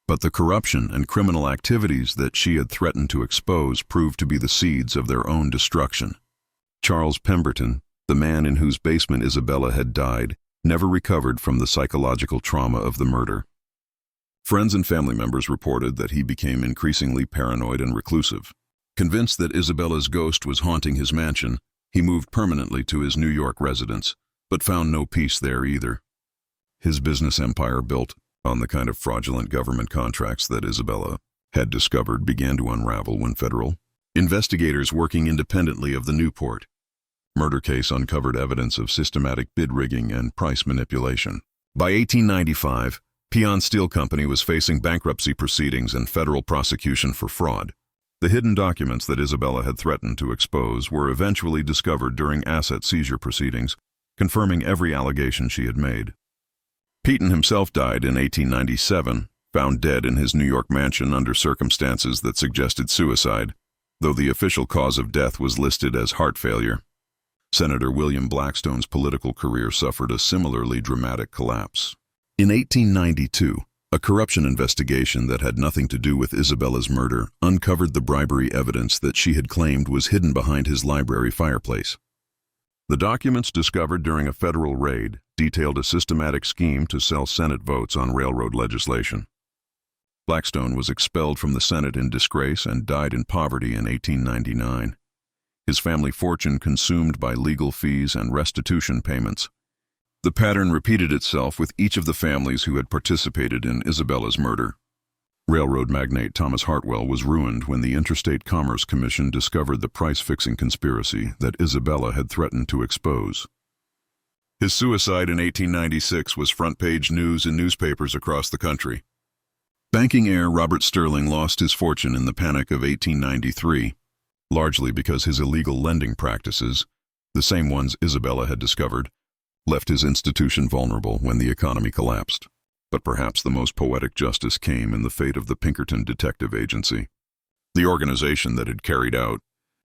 But the corruption and criminal activities that she had threatened to expose proved to be the seeds of their own destruction. Charles Pemberton, the man in whose basement Isabella had died, never recovered from the psychological trauma of the murder. Friends and family members reported that he became increasingly paranoid and reclusive. Convinced that Isabella's ghost was haunting his mansion, he moved permanently to his New York residence, but found no peace there either. His business empire, built on the kind of fraudulent government contracts that Isabella had discovered, began to unravel when federal investigators working independently of the Newport murder case uncovered evidence of systematic bid rigging and price manipulation. By 1895, Peon Steel Company was facing bankruptcy proceedings and federal prosecution for fraud. The hidden documents that Isabella had threatened to expose were eventually discovered during asset seizure proceedings, confirming every allegation she had made. Peyton himself died in 1897, found dead in his New York mansion under circumstances that suggested suicide, though the official cause of death was listed as heart failure. Senator William Blackstone's political career suffered a similarly dramatic collapse. In 1892, a corruption investigation that had nothing to do with Isabella's murder uncovered the bribery evidence that she had claimed was hidden behind his library fireplace. The documents discovered during a federal raid detailed a systematic scheme to sell Senate votes on railroad legislation. Blackstone was expelled from the Senate in disgrace and died in poverty in 1899. His family fortune consumed by legal fees and restitution payments. The pattern repeated itself with each of the families who had participated in Isabella's murder. Railroad magnate Thomas Hartwell was ruined when the Interstate Commerce Commission discovered the price-fixing conspiracy that Isabella had threatened to expose. His suicide in 1896 was front-page news in newspapers across the country. Banking heir Robert Sterling lost his fortune in the Panic of 1893, largely because his illegal lending practices, the same ones Isabella had discovered, left his institution vulnerable when the economy collapsed. But perhaps the most poetic justice came in the fate of the Pinkerton Detective Agency. The organization that had carried out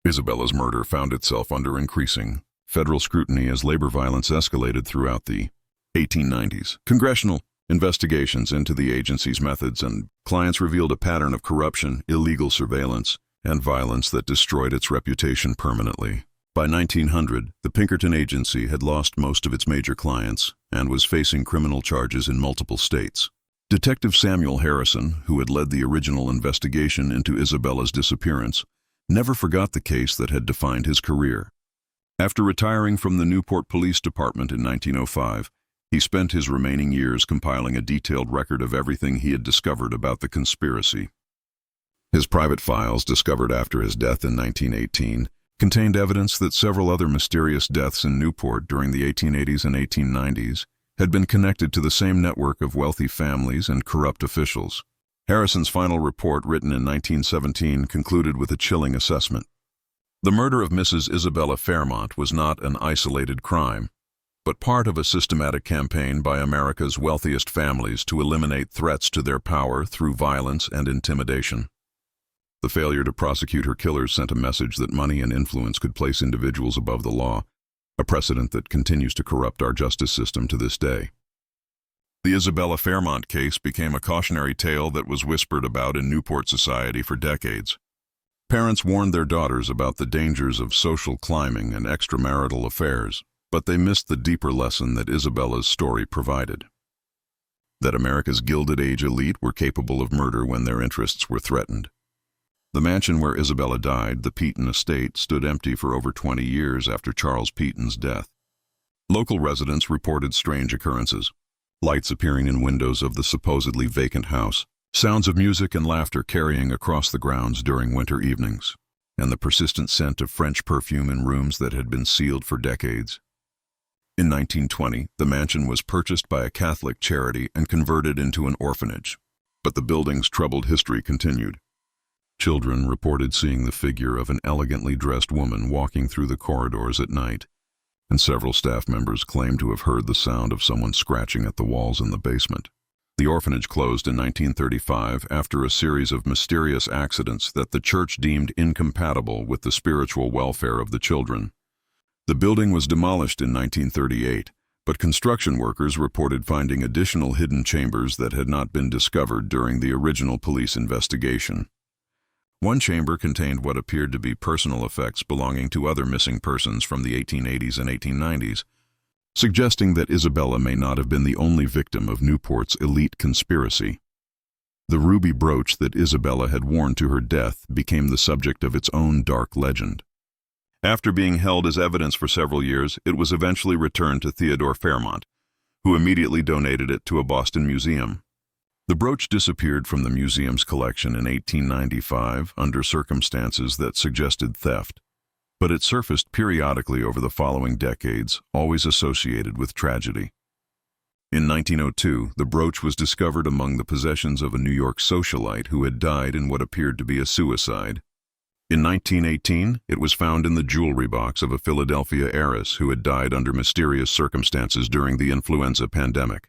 Isabella's murder found itself under increasing federal scrutiny as labor violence escalated throughout the 1890s. Congressional investigations into the agency's methods and clients revealed a pattern of corruption, illegal surveillance, and violence that destroyed its reputation permanently. By 1900, the Pinkerton Agency had lost most of its major clients and was facing criminal charges in multiple states. Detective Samuel Harrison, who had led the original investigation into Isabella's disappearance, never forgot the case that had defined his career. After retiring from the Newport Police Department in 1905, he spent his remaining years compiling a detailed record of everything he had discovered about the conspiracy. His private files, discovered after his death in 1918, contained evidence that several other mysterious deaths in Newport during the 1880s and 1890s had been connected to the same network of wealthy families and corrupt officials. Harrison's final report, written in 1917, concluded with a chilling assessment. The murder of Mrs. Isabella Fairmont was not an isolated crime, but part of a systematic campaign by America's wealthiest families to eliminate threats to their power through violence and intimidation. The failure to prosecute her killers sent a message that money and influence could place individuals above the law, a precedent that continues to corrupt our justice system to this day. The Isabella Fairmont case became a cautionary tale that was whispered about in Newport society for decades. Parents warned their daughters about the dangers of social climbing and extramarital affairs, but they missed the deeper lesson that Isabella's story provided. That America's Gilded Age elite were capable of murder when their interests were threatened. The mansion where Isabella died, the Peaton estate, stood empty for over 20 years after Charles Peaton's death. Local residents reported strange occurrences: lights appearing in windows of the supposedly vacant house, sounds of music and laughter carrying across the grounds during winter evenings, and the persistent scent of French perfume in rooms that had been sealed for decades. In 1920, the mansion was purchased by a Catholic charity and converted into an orphanage, but the building's troubled history continued. Children reported seeing the figure of an elegantly dressed woman walking through the corridors at night, and several staff members claimed to have heard the sound of someone scratching at the walls in the basement. The orphanage closed in 1935 after a series of mysterious accidents that the church deemed incompatible with the spiritual welfare of the children. The building was demolished in 1938, but construction workers reported finding additional hidden chambers that had not been discovered during the original police investigation. One chamber contained what appeared to be personal effects belonging to other missing persons from the 1880s and 1890s, suggesting that Isabella may not have been the only victim of Newport's elite conspiracy. The ruby brooch that Isabella had worn to her death became the subject of its own dark legend. After being held as evidence for several years, it was eventually returned to Theodore Fairmont, who immediately donated it to a Boston museum. The brooch disappeared from the museum's collection in 1895 under circumstances that suggested theft, but it surfaced periodically over the following decades, always associated with tragedy. In 1902, the brooch was discovered among the possessions of a New York socialite who had died in what appeared to be a suicide. In 1918, it was found in the jewelry box of a Philadelphia heiress who had died under mysterious circumstances during the influenza pandemic.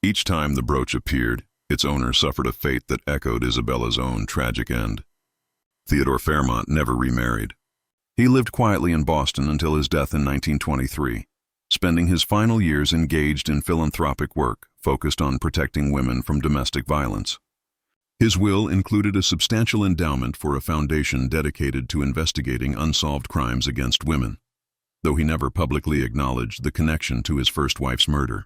Each time the brooch appeared, its owner suffered a fate that echoed Isabella's own tragic end. Theodore Fairmont never remarried. He lived quietly in Boston until his death in 1923, spending his final years engaged in philanthropic work focused on protecting women from domestic violence. His will included a substantial endowment for a foundation dedicated to investigating unsolved crimes against women, though he never publicly acknowledged the connection to his first wife's murder.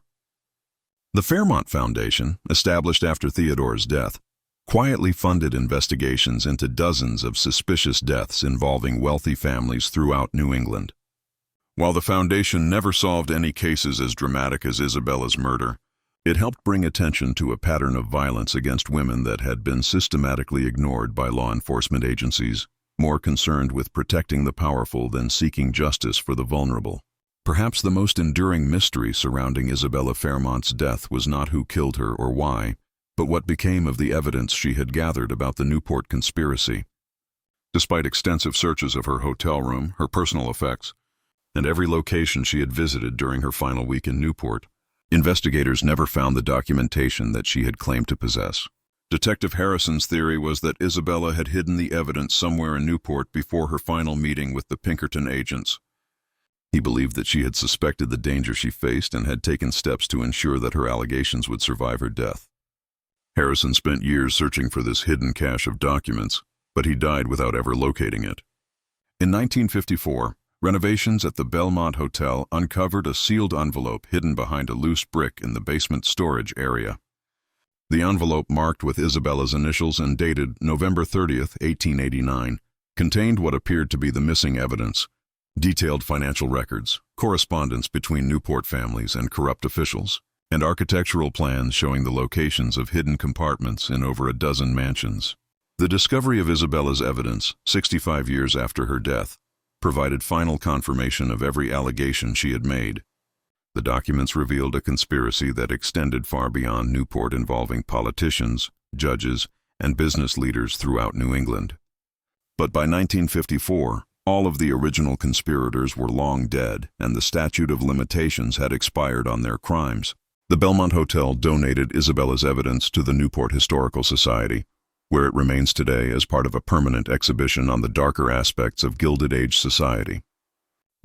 The Fairmont Foundation, established after Theodore's death, quietly funded investigations into dozens of suspicious deaths involving wealthy families throughout New England. While the Foundation never solved any cases as dramatic as Isabella's murder, it helped bring attention to a pattern of violence against women that had been systematically ignored by law enforcement agencies, more concerned with protecting the powerful than seeking justice for the vulnerable. Perhaps the most enduring mystery surrounding Isabella Fairmont's death was not who killed her or why, but what became of the evidence she had gathered about the Newport conspiracy. Despite extensive searches of her hotel room, her personal effects, and every location she had visited during her final week in Newport, investigators never found the documentation that she had claimed to possess. Detective Harrison's theory was that Isabella had hidden the evidence somewhere in Newport before her final meeting with the Pinkerton agents. He believed that she had suspected the danger she faced and had taken steps to ensure that her allegations would survive her death. Harrison spent years searching for this hidden cache of documents, but he died without ever locating it. In 1954, renovations at the Belmont Hotel uncovered a sealed envelope hidden behind a loose brick in the basement storage area. The envelope, marked with Isabella's initials and dated November 30th, 1889, contained what appeared to be the missing evidence: detailed financial records, correspondence between Newport families and corrupt officials, and architectural plans showing the locations of hidden compartments in over a dozen mansions. The discovery of Isabella's evidence, 65 years after her death, provided final confirmation of every allegation she had made. The documents revealed a conspiracy that extended far beyond Newport, involving politicians, judges, and business leaders throughout New England. But by 1954, all of the original conspirators were long dead, and the statute of limitations had expired on their crimes. The Belmont Hotel donated Isabella's evidence to the Newport Historical Society, where it remains today as part of a permanent exhibition on the darker aspects of Gilded Age society.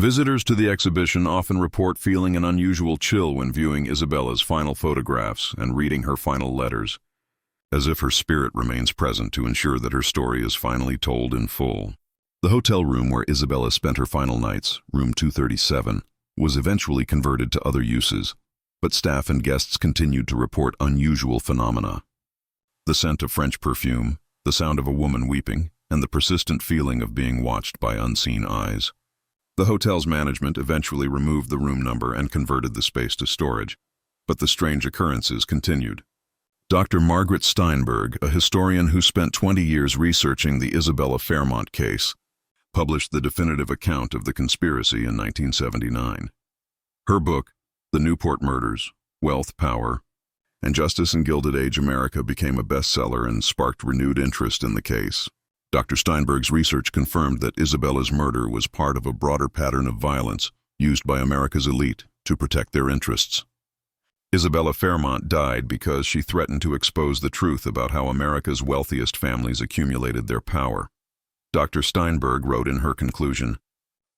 Visitors to the exhibition often report feeling an unusual chill when viewing Isabella's final photographs and reading her final letters, as if her spirit remains present to ensure that her story is finally told in full. The hotel room where Isabella spent her final nights, room 237, was eventually converted to other uses, but staff and guests continued to report unusual phenomena. The scent of French perfume, the sound of a woman weeping, and the persistent feeling of being watched by unseen eyes. The hotel's management eventually removed the room number and converted the space to storage, but the strange occurrences continued. Dr. Margaret Steinberg, a historian who spent 20 years researching the Isabella Fairmont case, published the definitive account of the conspiracy in 1979. Her book, The Newport Murders, Wealth, Power, and Justice in Gilded Age America, became a bestseller and sparked renewed interest in the case. Dr. Steinberg's research confirmed that Isabella's murder was part of a broader pattern of violence used by America's elite to protect their interests. Isabella Fairmont died because she threatened to expose the truth about how America's wealthiest families accumulated their power. Dr. Steinberg wrote in her conclusion,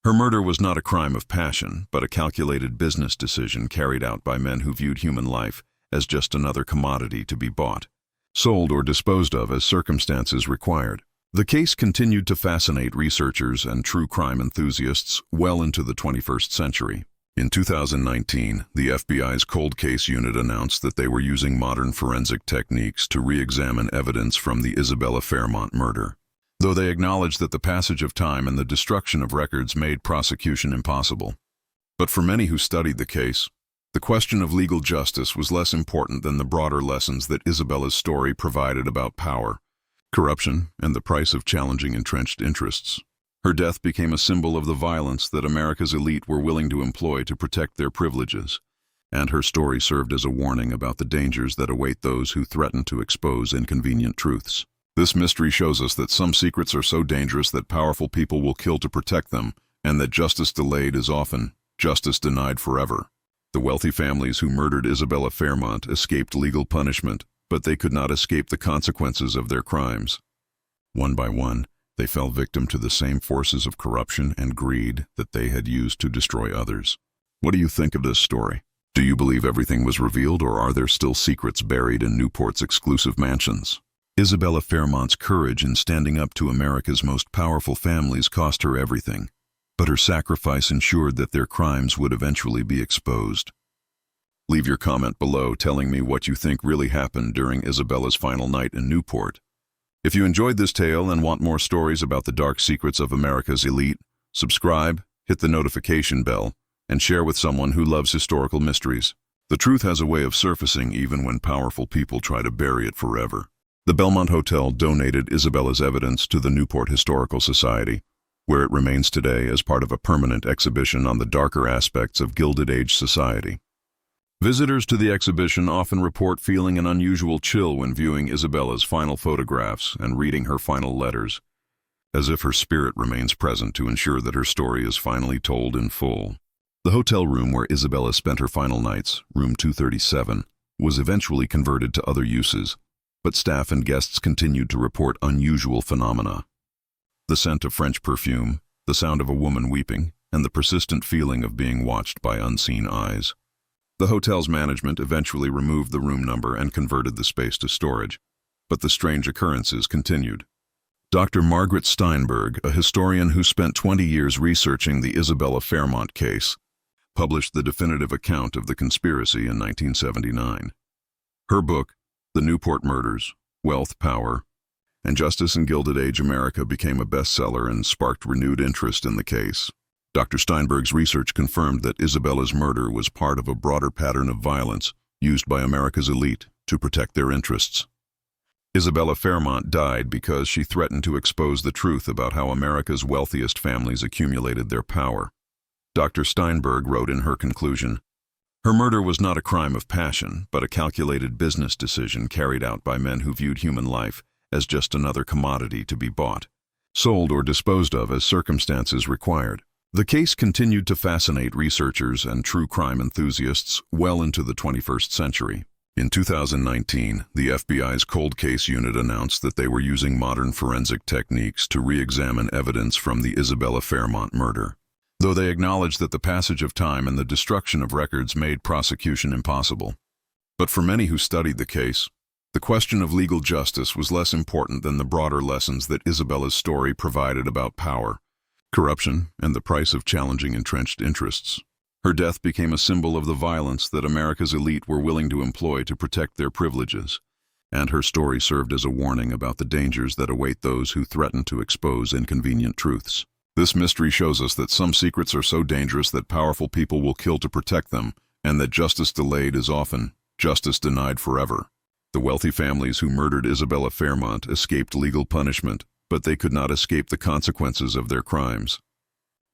"Her murder was not a crime of passion, but a calculated business decision carried out by men who viewed human life as just another commodity to be bought, sold, or disposed of as circumstances required." The case continued to fascinate researchers and true crime enthusiasts well into the 21st century. In 2019, the FBI's Cold Case Unit announced that they were using modern forensic techniques to re-examine evidence from the Isabella Fairmont murder, though they acknowledged that the passage of time and the destruction of records made prosecution impossible. But for many who studied the case, the question of legal justice was less important than the broader lessons that Isabella's story provided about power, corruption, and the price of challenging entrenched interests. Her death became a symbol of the violence that America's elite were willing to employ to protect their privileges, and her story served as a warning about the dangers that await those who threaten to expose inconvenient truths. This mystery shows us that some secrets are so dangerous that powerful people will kill to protect them, and that justice delayed is often justice denied forever. The wealthy families who murdered Isabella Fairmont escaped legal punishment, but they could not escape the consequences of their crimes. One by one, they fell victim to the same forces of corruption and greed that they had used to destroy others. What do you think of this story? Do you believe everything was revealed, or are there still secrets buried in Newport's exclusive mansions? Isabella Fairmont's courage in standing up to America's most powerful families cost her everything, but her sacrifice ensured that their crimes would eventually be exposed. Leave your comment below telling me what you think really happened during Isabella's final night in Newport. If you enjoyed this tale and want more stories about the dark secrets of America's elite, subscribe, hit the notification bell, and share with someone who loves historical mysteries. The truth has a way of surfacing even when powerful people try to bury it forever. The Belmont Hotel donated Isabella's evidence to the Newport Historical Society, where it remains today as part of a permanent exhibition on the darker aspects of Gilded Age society. Visitors to the exhibition often report feeling an unusual chill when viewing Isabella's final photographs and reading her final letters, as if her spirit remains present to ensure that her story is finally told in full. The hotel room where Isabella spent her final nights, room 237, was eventually converted to other uses, but staff and guests continued to report unusual phenomena. The scent of French perfume, the sound of a woman weeping, and the persistent feeling of being watched by unseen eyes. The hotel's management eventually removed the room number and converted the space to storage, but the strange occurrences continued. Dr. Margaret Steinberg, a historian who spent 20 years researching the Isabella Fairmont case, published the definitive account of the conspiracy in 1979. Her book, The Newport Murders, Wealth, Power, and Justice in Gilded Age America became a bestseller and sparked renewed interest in the case. Dr. Steinberg's research confirmed that Isabella's murder was part of a broader pattern of violence used by America's elite to protect their interests. Isabella Fairmont died because she threatened to expose the truth about how America's wealthiest families accumulated their power. Dr. Steinberg wrote in her conclusion, "Her murder was not a crime of passion, but a calculated business decision carried out by men who viewed human life as just another commodity to be bought, sold, or disposed of as circumstances required." The case continued to fascinate researchers and true crime enthusiasts well into the 21st century. In 2019, the FBI's Cold Case Unit announced that they were using modern forensic techniques to re-examine evidence from the Isabella Fairmont murder, though they acknowledged that the passage of time and the destruction of records made prosecution impossible. But for many who studied the case, the question of legal justice was less important than the broader lessons that Isabella's story provided about power, corruption, and the price of challenging entrenched interests. Her death became a symbol of the violence that America's elite were willing to employ to protect their privileges, and her story served as a warning about the dangers that await those who threaten to expose inconvenient truths. This mystery shows us that some secrets are so dangerous that powerful people will kill to protect them, and that justice delayed is often justice denied forever. The wealthy families who murdered Isabella Fairmont escaped legal punishment, but they could not escape the consequences of their crimes.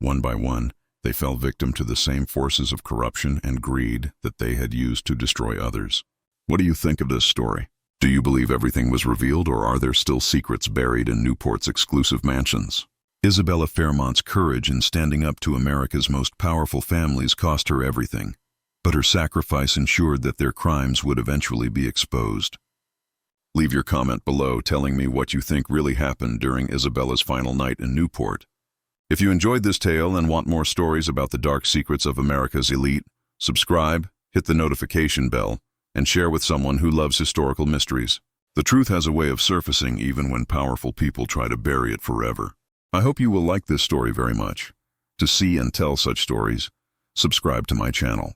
One by one, they fell victim to the same forces of corruption and greed that they had used to destroy others. What do you think of this story? Do you believe everything was revealed, or are there still secrets buried in Newport's exclusive mansions? Isabella Fairmont's courage in standing up to America's most powerful families cost her everything, but her sacrifice ensured that their crimes would eventually be exposed. Leave your comment below telling me what you think really happened during Isabella's final night in Newport. If you enjoyed this tale and want more stories about the dark secrets of America's elite, subscribe, hit the notification bell, and share with someone who loves historical mysteries. The truth has a way of surfacing even when powerful people try to bury it forever. I hope you will like this story very much. To see and tell such stories, subscribe to my channel.